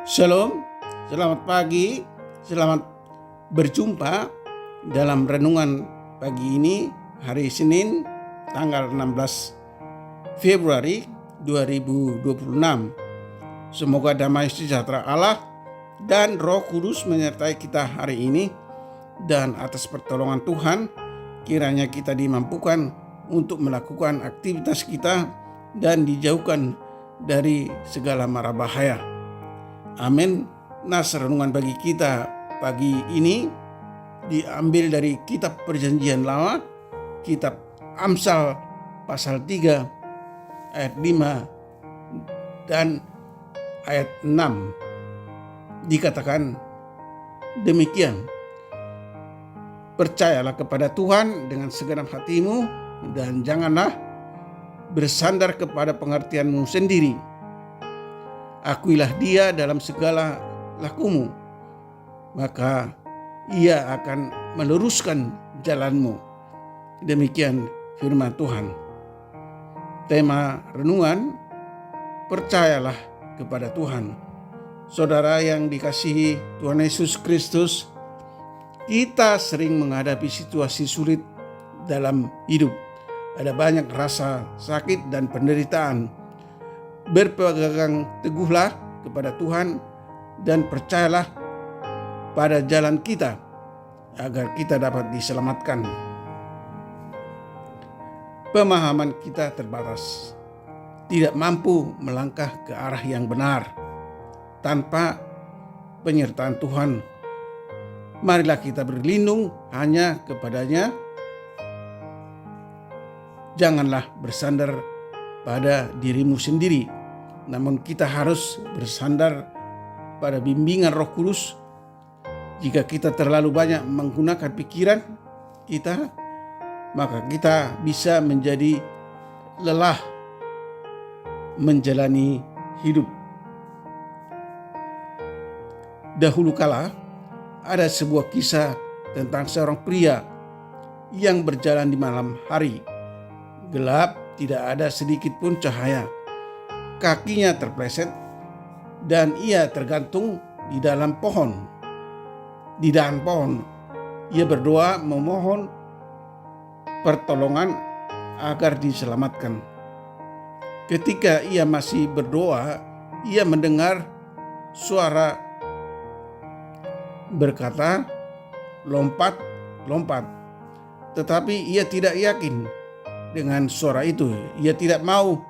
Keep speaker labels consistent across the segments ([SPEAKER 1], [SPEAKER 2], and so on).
[SPEAKER 1] Shalom, selamat pagi, selamat berjumpa dalam renungan pagi ini, hari Senin, tanggal 16 Februari 2026. Semoga damai sejahtera Allah dan Roh Kudus menyertai kita hari ini, dan atas pertolongan Tuhan, kiranya kita dimampukan untuk melakukan aktivitas kita dan dijauhkan dari segala mara bahaya. Amin. Nas renungan bagi kita pagi ini diambil dari kitab Perjanjian Lama, kitab Amsal pasal 3 ayat 5 dan ayat 6. Dikatakan demikian: percayalah kepada Tuhan dengan segenap hatimu dan janganlah bersandar kepada pengertianmu sendiri. Akuilah Dia dalam segala lakumu, maka Ia akan meluruskan jalanmu. Demikian firman Tuhan. Tema renungan: percayalah kepada Tuhan. Saudara yang dikasihi Tuhan Yesus Kristus, kita sering menghadapi situasi sulit dalam hidup. Ada banyak rasa sakit dan penderitaan. Berpegang teguhlah kepada Tuhan dan percayalah pada jalan kita agar kita dapat diselamatkan. Pemahaman kita terbatas, tidak mampu melangkah ke arah yang benar tanpa penyertaan Tuhan. Marilah kita berlindung hanya kepada-Nya. Janganlah bersandar pada dirimu sendiri, namun kita harus bersandar pada bimbingan Roh Kudus. Jika kita terlalu banyak menggunakan pikiran kita, maka kita bisa menjadi lelah menjalani hidup. Dahulu kala ada sebuah kisah tentang seorang pria yang berjalan di malam hari. Gelap, tidak ada sedikit pun cahaya. Kakinya terpleset dan ia tergantung di dalam pohon. Di dahan pohon, ia berdoa memohon pertolongan agar diselamatkan. Ketika ia masih berdoa, ia mendengar suara berkata, "Lompat, lompat." Tetapi ia tidak yakin dengan suara itu. Ia tidak mau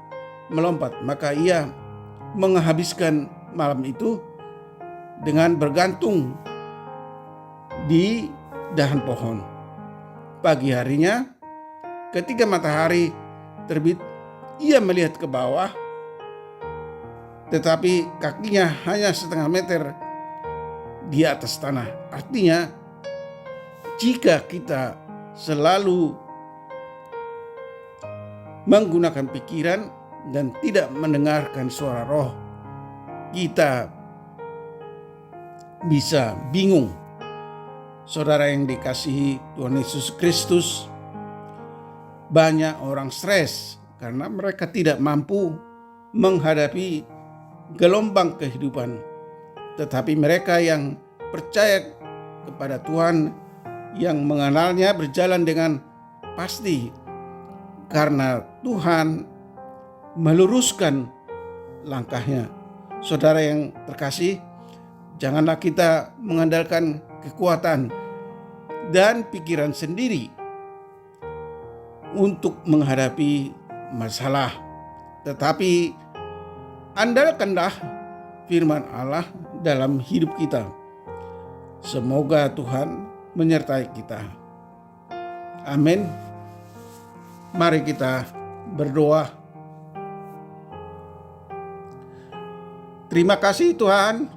[SPEAKER 1] melompat, maka ia menghabiskan malam itu dengan bergantung di dahan pohon. Pagi harinya, ketika matahari terbit, ia melihat ke bawah, tetapi kakinya hanya setengah meter di atas tanah. Artinya, jika kita selalu menggunakan pikiran dan tidak mendengarkan suara roh, kita bisa bingung. Saudara yang dikasihi Tuhan Yesus Kristus, banyak orang stres karena mereka tidak mampu menghadapi gelombang kehidupan. Tetapi mereka yang percaya kepada Tuhan, yang mengenalnya, berjalan dengan pasti karena Tuhan meluruskan langkahnya. Saudara yang terkasih, janganlah kita mengandalkan kekuatan dan pikiran sendiri untuk menghadapi masalah, tetapi andalkanlah firman Allah dalam hidup kita. Semoga Tuhan menyertai kita. Amin. Mari kita berdoa. Terima kasih Tuhan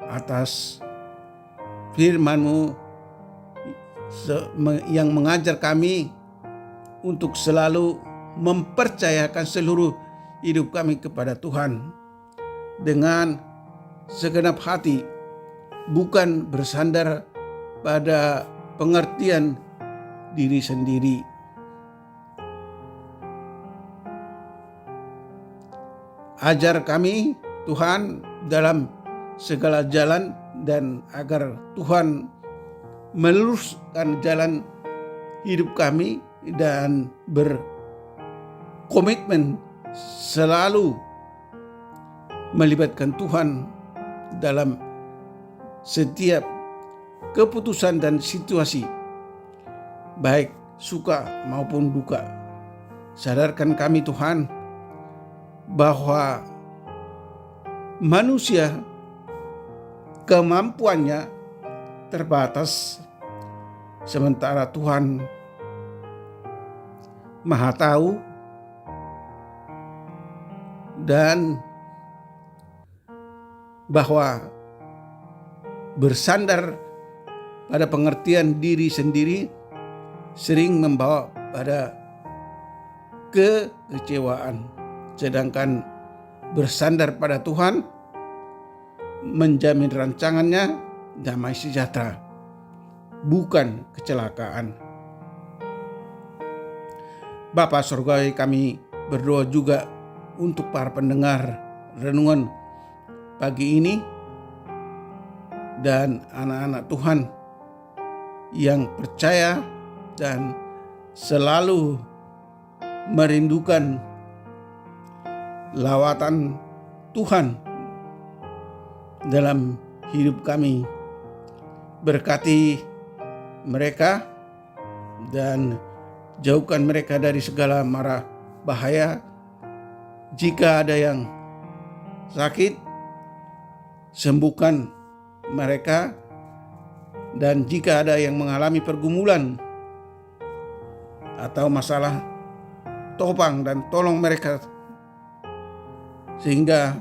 [SPEAKER 1] atas firman-Mu yang mengajar kami untuk selalu mempercayakan seluruh hidup kami kepada Tuhan dengan segenap hati, bukan bersandar pada pengertian diri sendiri. Ajar kami Tuhan dalam segala jalan, dan agar Tuhan meluruskan jalan hidup kami dan berkomitmen selalu melibatkan Tuhan dalam setiap keputusan dan situasi, baik suka maupun duka. Sadarkan kami Tuhan bahwa manusia kemampuannya terbatas, sementara Tuhan Maha Tahu dan bahwa bersandar pada pengertian diri sendiri sering membawa pada kekecewaan, sedangkan bersandar pada Tuhan menjamin rancangannya damai sejahtera, bukan kecelakaan. Bapa Surgawi, kami berdoa juga untuk para pendengar renungan pagi ini dan anak-anak Tuhan yang percaya dan selalu merindukan lawatan Tuhan dalam hidup kami. Berkati mereka dan jauhkan mereka dari segala mara bahaya. Jika ada yang sakit, sembuhkan mereka, dan jika ada yang mengalami pergumulan atau masalah, topang dan tolong mereka sehingga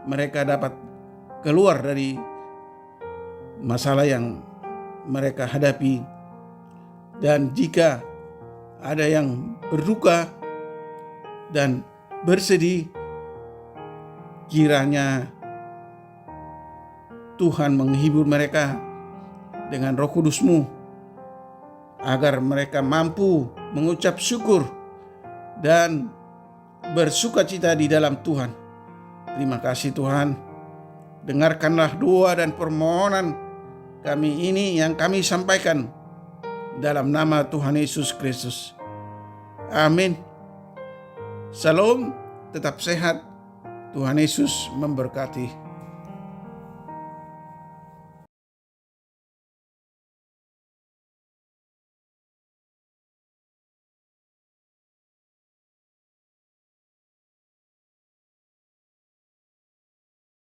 [SPEAKER 1] mereka dapat keluar dari masalah yang mereka hadapi. Dan jika ada yang berduka dan bersedih, kiranya Tuhan menghibur mereka dengan Roh Kudus-Mu agar mereka mampu mengucap syukur dan bersukacita di dalam Tuhan. Terima kasih Tuhan. Dengarkanlah doa dan permohonan kami ini yang kami sampaikan dalam nama Tuhan Yesus Kristus. Amin. Salam, tetap sehat. Tuhan Yesus memberkati.